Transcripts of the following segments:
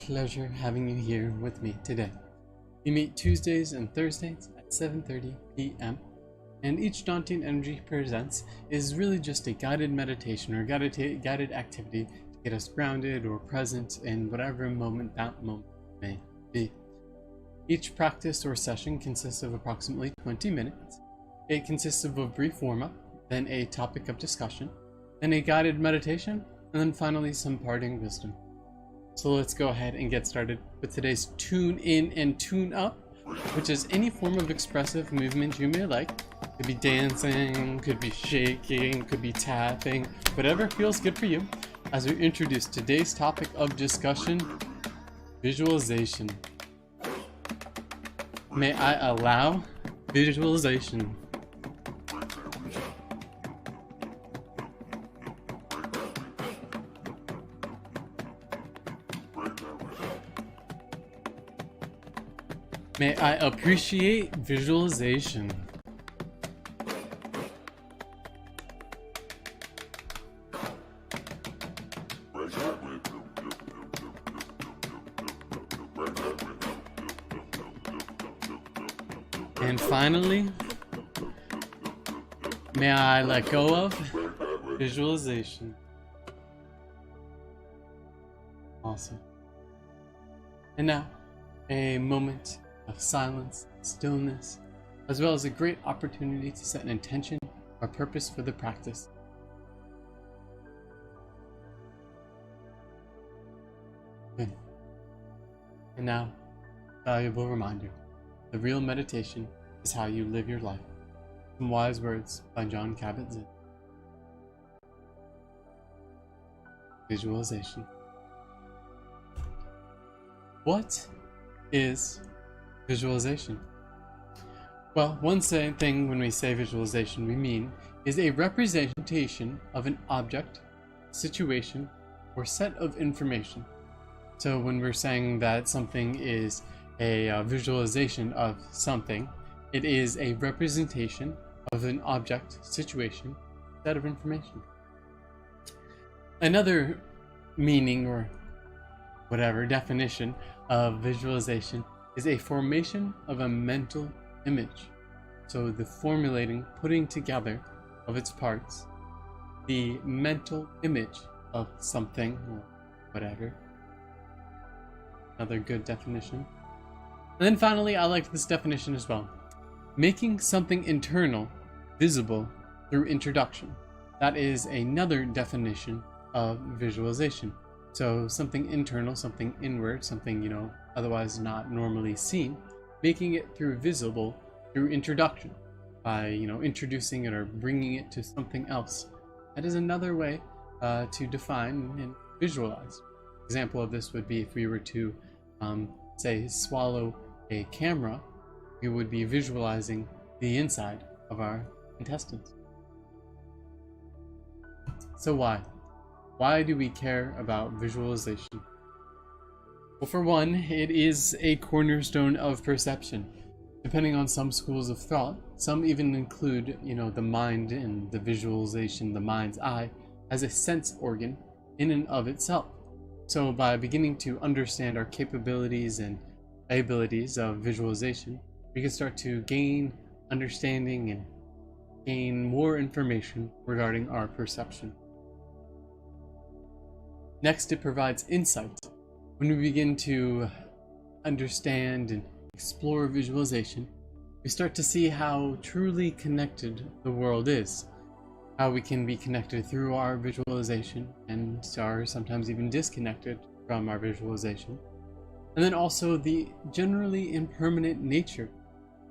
pleasure having you here with me today. We meet Tuesdays and Thursdays at 7:30 p.m. and each Dantian Energy Presents is really just a guided meditation or guided activity to get us grounded or present in whatever moment that moment may be. Each practice or session consists of approximately 20 minutes. It consists of a brief warm-up, then a topic of discussion, then a guided meditation, and then finally some parting wisdom. So let's go ahead and get started with today's tune in and tune up, which is any form of expressive movement you may like. Could be dancing, could be shaking, could be tapping, whatever feels good for you, as we introduce today's topic of discussion: visualization. May I allow visualization? May I appreciate visualization? And finally, may I let go of visualization? Awesome. And now, a moment of silence, stillness, as well as a great opportunity to set an intention or purpose for the practice. Good. And now, valuable reminder: the real meditation is how you live your life. Some wise words by John Kabat-Zinn. Visualization. What is visualization? Well, one thing when we say visualization we mean is a representation of an object, situation, or set of information. So when we're saying that something is a visualization of something, it is a representation of an object, situation, set of information. Another meaning or whatever definition of visualization is a formation of a mental image. So the formulating, putting together of its parts, the mental image of something or whatever. Another good definition. And then finally, I like this definition as well: making something internal visible through introduction. That is another definition of visualization. So something internal, something inward, something, otherwise not normally seen, making it visible through introduction, by, introducing it or bringing it to something else. That is another way to define and visualize. Example of this would be if we were to, say, swallow a camera, we would be visualizing the inside of our intestines. So why? Why do we care about visualization? Well, for one, it is a cornerstone of perception. Depending on some schools of thought, some even include, the mind and the visualization, the mind's eye, as a sense organ in and of itself. So by beginning to understand our capabilities and abilities of visualization, we can start to gain understanding and gain more information regarding our perception. Next, it provides insight. When we begin to understand and explore visualization, we start to see how truly connected the world is, how we can be connected through our visualization and are sometimes even disconnected from our visualization. And then also the generally impermanent nature,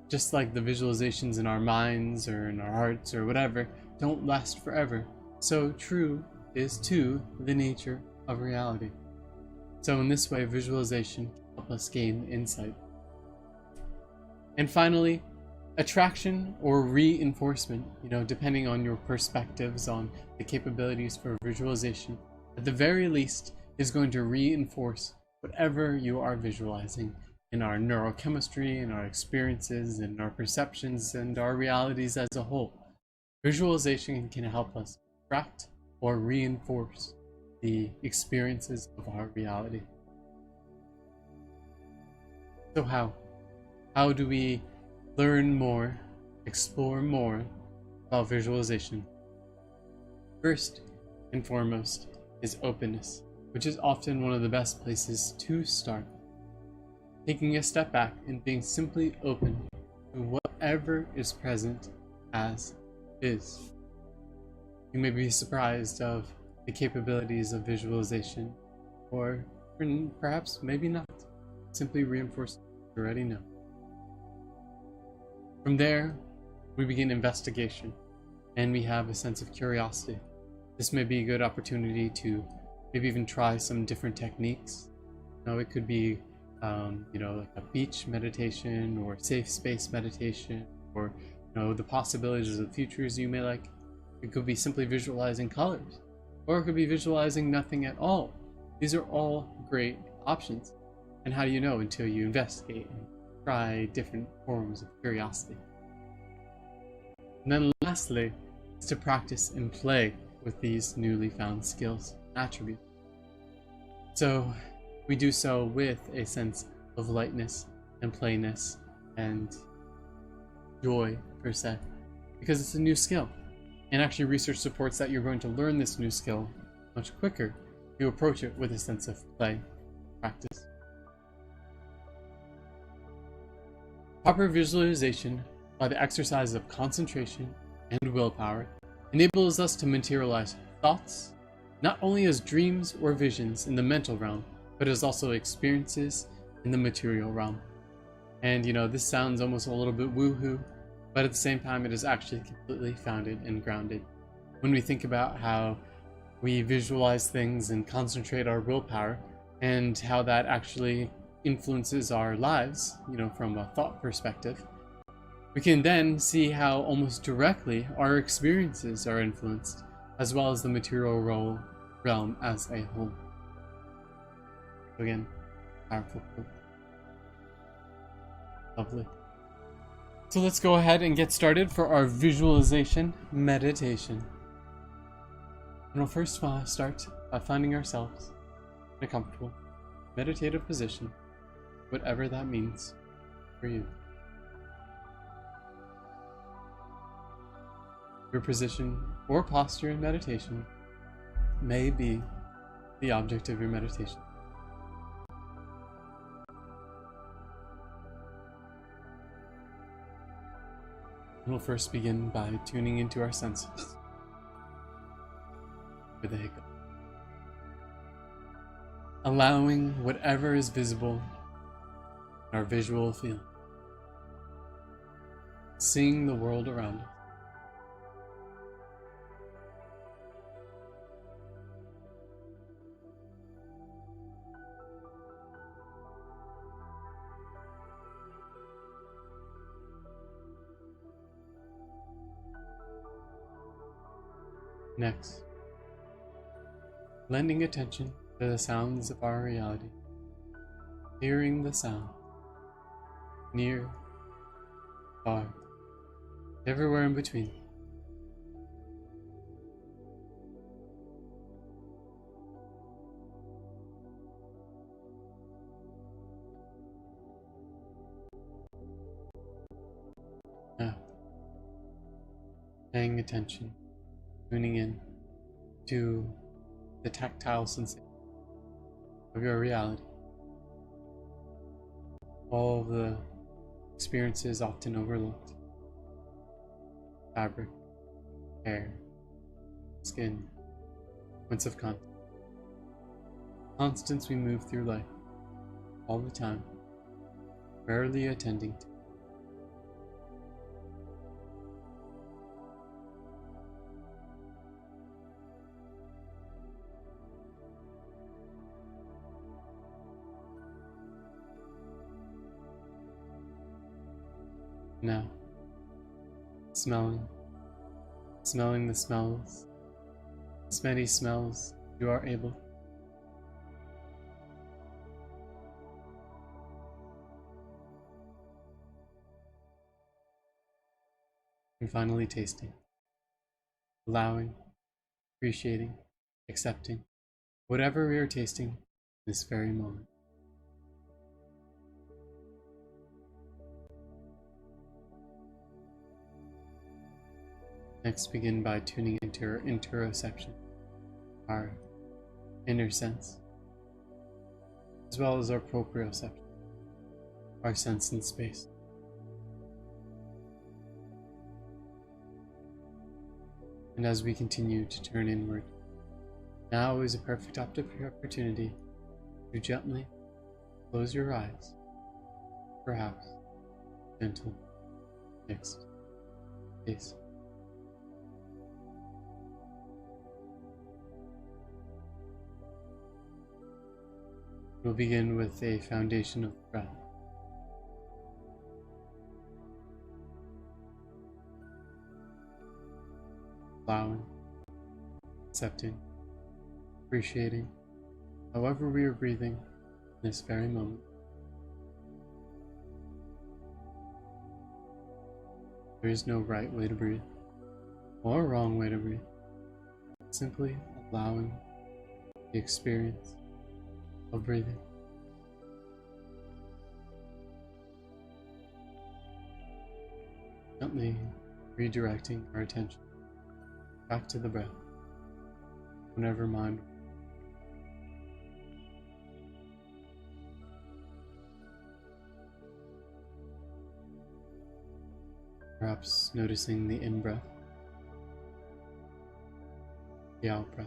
just like the visualizations in our minds or in our hearts or whatever don't last forever, so true is too the nature of reality. So in this way, visualization can help us gain insight. And finally, attraction or reinforcement, depending on your perspectives on the capabilities for visualization, at the very least is going to reinforce whatever you are visualizing in our neurochemistry, in our experiences, in our perceptions, and our realities as a whole. Visualization can help us attract or reinforce the experiences of our reality. So how? How do we learn more, explore more about visualization? First and foremost is openness, which is often one of the best places to start. Taking a step back and being simply open to whatever is present as is. You may be surprised of the capabilities of visualization, or perhaps maybe not. Simply reinforce what you already know. From there, we begin investigation, and we have a sense of curiosity. This may be a good opportunity to maybe even try some different techniques. It could be like a beach meditation or safe space meditation, or the possibilities of the futures you may like. It could be simply visualizing colors, or it could be visualizing nothing at all. These are all great options. And how do you know until you investigate and try different forms of curiosity? And then lastly, is to practice and play with these newly found skills and attributes. So we do so with a sense of lightness and playness and joy per se, because it's a new skill. And actually research supports that you're going to learn this new skill much quicker if you approach it with a sense of play, practice. Proper visualization by the exercise of concentration and willpower enables us to materialize thoughts, not only as dreams or visions in the mental realm, but as also experiences in the material realm. And this sounds almost a little bit woohoo, but at the same time it is actually completely founded and grounded. When we think about how we visualize things and concentrate our willpower, and how that actually influences our lives, from a thought perspective, we can then see how almost directly our experiences are influenced, as well as the material realm as a whole. Again, powerful. Lovely. So let's go ahead and get started for our visualization meditation. And we'll first start by finding ourselves in a comfortable, meditative position, whatever that means for you. Your position or posture in meditation may be the object of your meditation. We'll first begin by tuning into our senses. Where they go. Allowing whatever is visible in our visual field. Seeing the world around us. Next, lending attention to the sounds of our reality, hearing the sound, near, far, everywhere in between. Now, paying attention, tuning in to the tactile sensation of your reality. All of the experiences often overlooked. Fabric, hair, skin, points of contact. Constants we move through life, all the time, rarely attending to. Now, smelling the smells, as many smells you are able. And finally tasting, allowing, appreciating, accepting whatever we are tasting this very moment. Next, begin by tuning into our interoception, our inner sense, as well as our proprioception, our sense in space. And as we continue to turn inward, now is a perfect opportunity to gently close your eyes, perhaps gentle, fixed gaze. We'll begin with a foundation of breath. Allowing, accepting, appreciating, however we are breathing in this very moment. There is no right way to breathe, or wrong way to breathe. Simply allowing the experience of breathing. Gently redirecting our attention back to the breath whenever mind. Perhaps noticing the in-breath, the out-breath,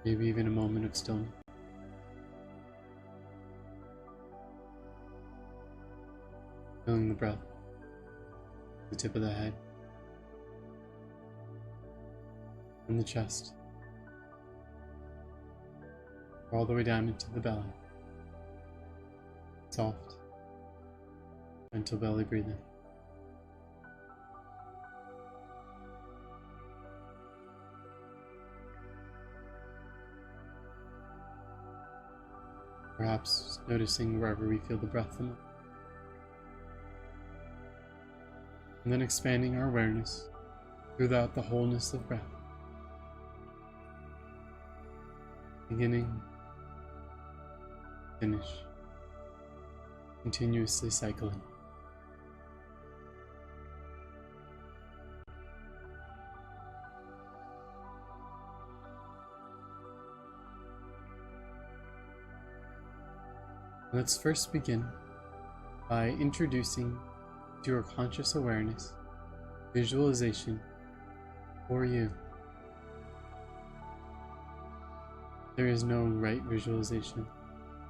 maybe even a moment of stillness. Feeling the breath, the tip of the head, and the chest, all the way down into the belly. Soft, gentle belly breathing. Perhaps noticing wherever we feel the breath the most. And then expanding our awareness throughout the wholeness of breath. Beginning, finish, continuously cycling. Let's first begin by introducing to your conscious awareness visualization for you. There is no right visualization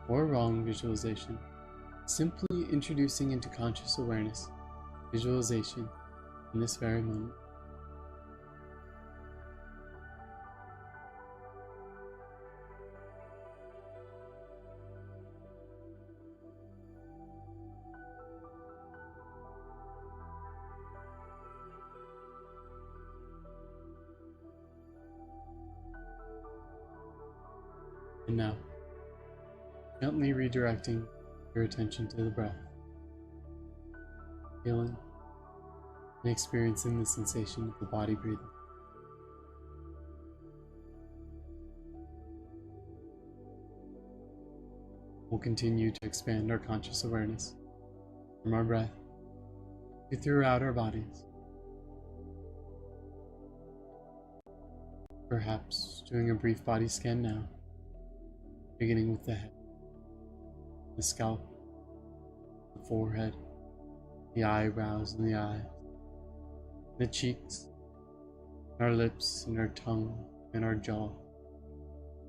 or wrong visualization. Simply introducing into conscious awareness visualization in this very moment. And now, gently redirecting your attention to the breath, feeling and experiencing the sensation of the body breathing. We'll continue to expand our conscious awareness from our breath to throughout our bodies. Perhaps doing a brief body scan now, beginning with the head, the scalp, the forehead, the eyebrows and the eyes, the cheeks, our lips and our tongue and our jaw,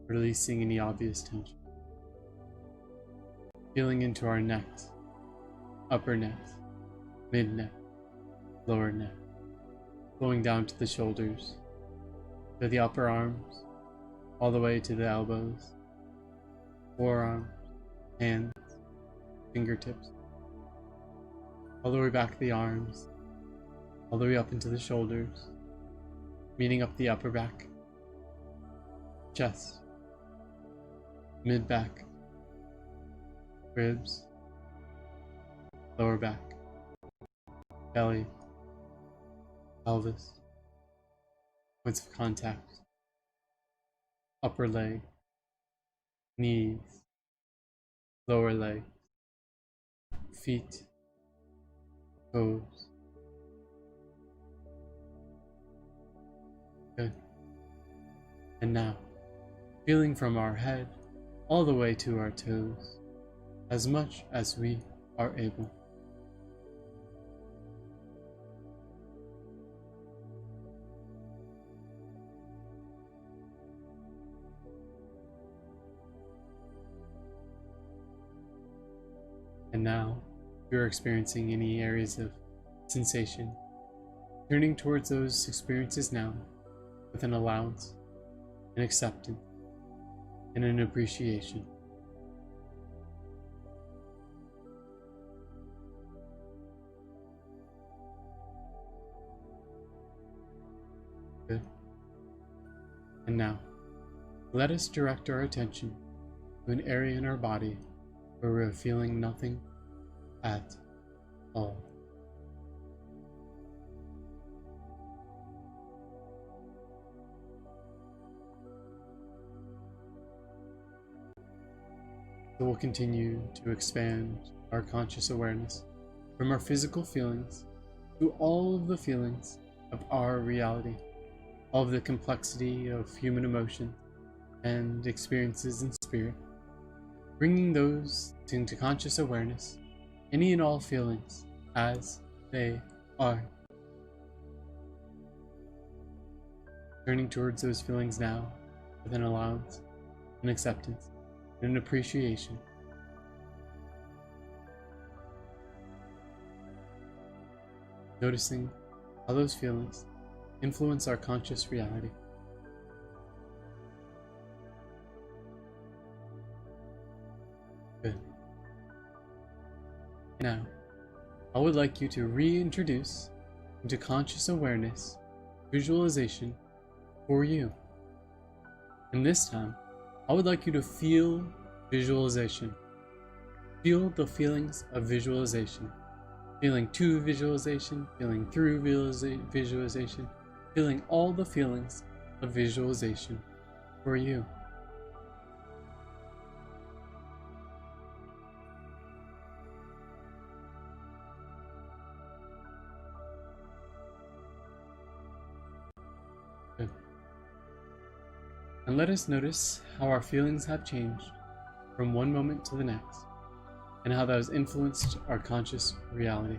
releasing any obvious tension. Feeling into our neck, upper neck, mid neck, lower neck, flowing down to the shoulders, to the upper arms, all the way to the elbows, forearms, hands, fingertips, all the way back to the arms, all the way up into the shoulders, meeting up the upper back, chest, mid back, ribs, lower back, belly, pelvis, points of contact, upper leg, knees, lower leg, feet, toes, Good. And now, feeling from our head all the way to our toes, as much as we are able. And now, if you're experiencing any areas of sensation, turning towards those experiences now with an allowance, an acceptance, and an appreciation. Good. And now, let us direct our attention to an area in our body where we're feeling nothing at all. So we'll continue to expand our conscious awareness from our physical feelings to all of the feelings of our reality, all of the complexity of human emotion and experiences in spirit, bringing those into conscious awareness, any and all feelings as they are. Turning towards those feelings now with an allowance, an acceptance, and an appreciation. Noticing how those feelings influence our conscious reality. Good. Now, I would like you to reintroduce into conscious awareness visualization for you. And this time, I would like you to feel visualization. Feel the feelings of visualization. Feeling to visualization, feeling through visualization, feeling all the feelings of visualization for you. Good. And let us notice how our feelings have changed from one moment to the next, and how that has influenced our conscious reality.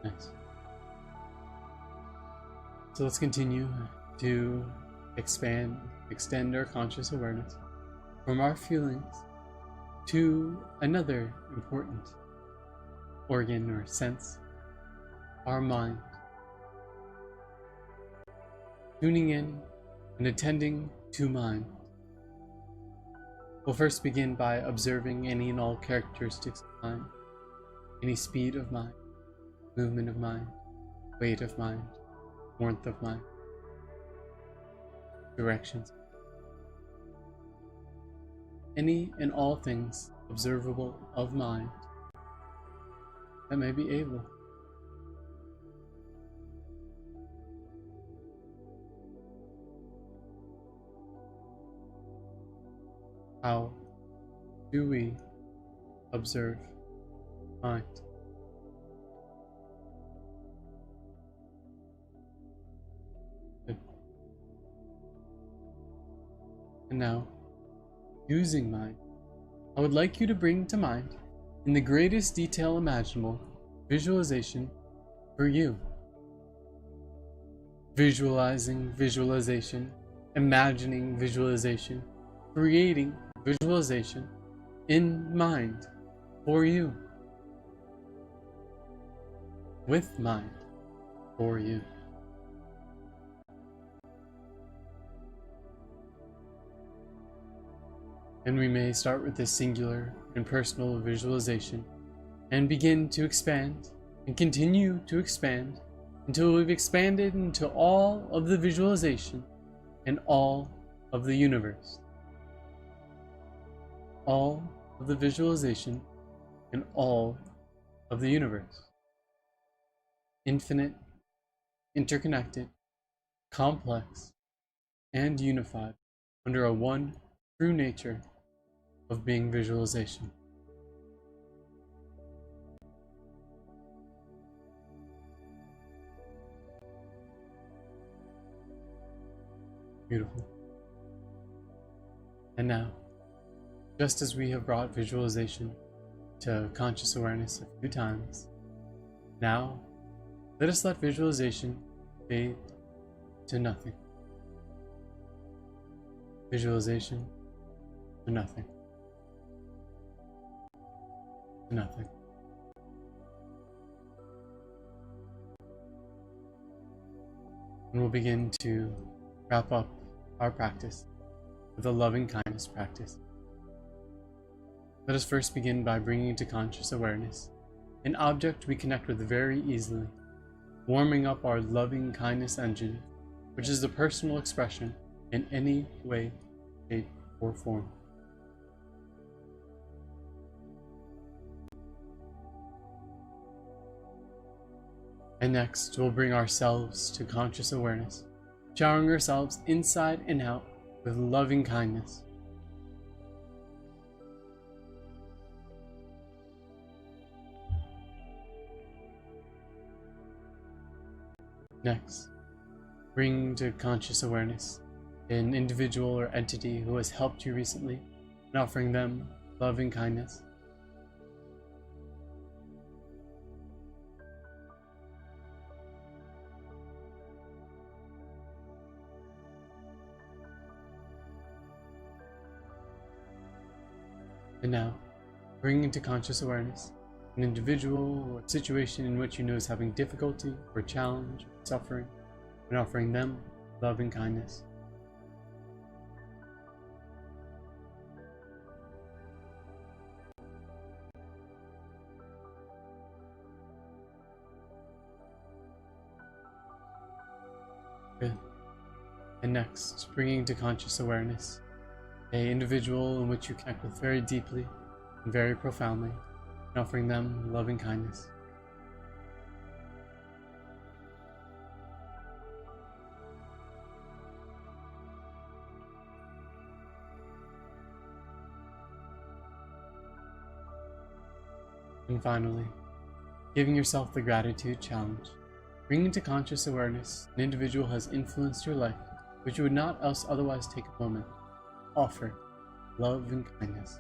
Nice. So let's continue to extend our conscious awareness from our feelings to another important organ or sense, our mind. Tuning in and attending to mind. We'll first begin by observing any and all characteristics of mind, any speed of mind, movement of mind, weight of mind, warmth of mind, directions. Any and all things observable of mind that may be able. How do we observe mind? Good. And now, using mind, I would like you to bring to mind, in the greatest detail imaginable, visualization for you. Visualizing visualization, imagining visualization, creating visualization in mind for you, with mind for you. And we may start with this singular and personal visualization and begin to expand and continue to expand until we've expanded into all of the visualization and all of the universe. All of the visualization and all of the universe. Infinite, interconnected, complex, and unified under a one true nature of being visualization. Beautiful. And now, just as we have brought visualization to conscious awareness a few times, now let us let visualization fade to nothing. Visualization to nothing. To nothing. And we'll begin to wrap up our practice with a loving kindness practice. Let us first begin by bringing to conscious awareness an object we connect with very easily, warming up our loving kindness engine, which is the personal expression in any way, shape, or form. And next, we'll bring ourselves to conscious awareness, showering ourselves inside and out with loving kindness. Next, bring to conscious awareness an individual or entity who has helped you recently and offering them loving kindness. And now, bring into conscious awareness an individual or situation in which you know is having difficulty or challenge or suffering, and offering them love and kindness. Good. And next, bringing to conscious awareness an individual in which you connect with very deeply and very profoundly, and offering them loving kindness. And finally, giving yourself the gratitude challenge, bringing to conscious awareness an individual has influenced your life, which you would not else otherwise take a moment. Offer love and kindness.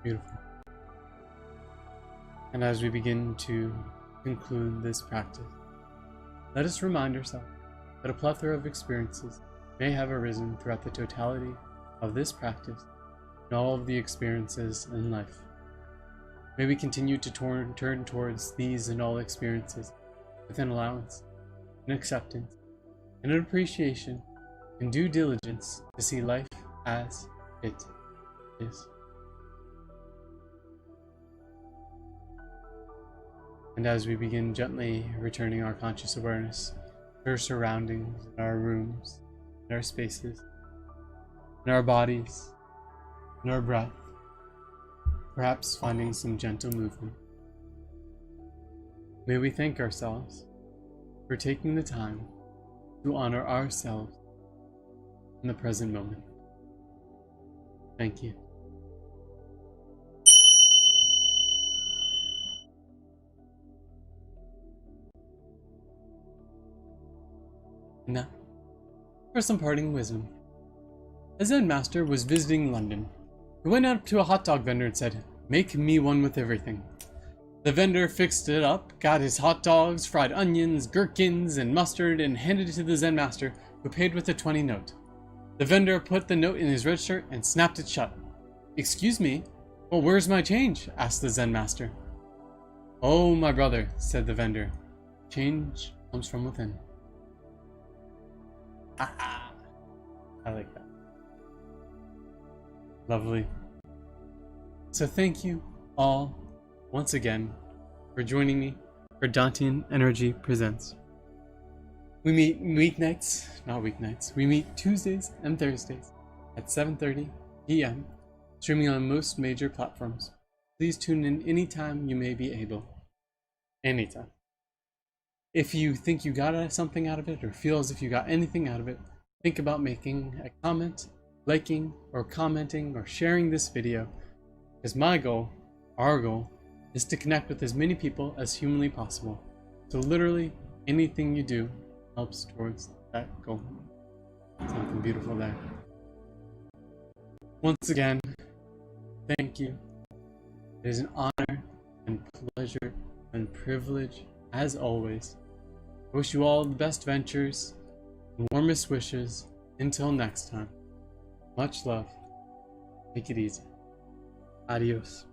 Beautiful. And as we begin to conclude this practice, let us remind ourselves that a plethora of experiences may have arisen throughout the totality of this practice and all of the experiences in life. May we continue to turn towards these and all experiences with an allowance, an acceptance, and an appreciation and due diligence to see life as it is. And as we begin gently returning our conscious awareness to our surroundings, in our rooms, in our spaces, in our bodies, in our breath, perhaps finding some gentle movement, may we thank ourselves for taking the time to honor ourselves in the present moment. Thank you. Now, for some parting wisdom. A Zen master was visiting London. He went up to a hot dog vendor and said, "Make me one with everything." The vendor fixed it up, got his hot dogs, fried onions, gherkins, and mustard, and handed it to the Zen master, who paid with a 20 note. The vendor put the note in his red shirt and snapped it shut. "Excuse me, well, where's my change?" asked the Zen master. "Oh, my brother," said the vendor, "change comes from within." Ah, I like that. Lovely. So thank you all once again for joining me for Dantian Energy Presents. We meet weeknights. We meet Tuesdays and Thursdays at 7:30 p.m. streaming on most major platforms. Please tune in anytime you may be able. Anytime. If you think you got something out of it, or feel as if you got anything out of it, think about making a comment, liking, or commenting, or sharing this video. Because my goal, our goal, is to connect with as many people as humanly possible. So literally, anything you do helps towards that goal. Something beautiful there. Once again, thank you. It is an honor and pleasure and privilege, as always. I wish you all the best ventures and warmest wishes. Until next time, much love. Take it easy. Adios.